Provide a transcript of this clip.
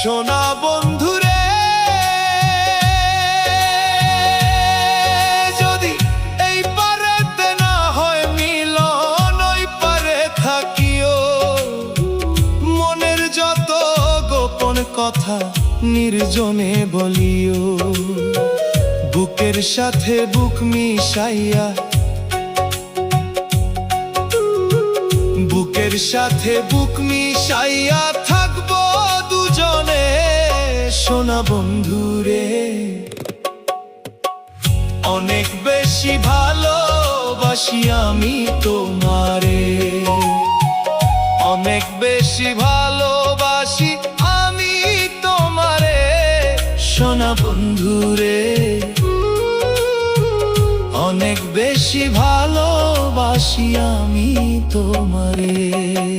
সোনা বন্ধুরে, যদি এই পারেতে না হয় মিলন, ওই পারে থাকিও। মনের যত গোপন কথা নির্জনে বলিও। বুকের সাথে বুক মিশাইয়া, বুকের সাথে বুক মিশাইয়া থাকবো দুজনে সোনা বন্ধুরে। অনেক বেশি ভালোবাসি আমি তোমারে, অনেক বেশি ভালোবাসি আমি তোমারে সোনা বন্ধুরে। অনেক বেশি ভালোবাসি আমি তোমারে।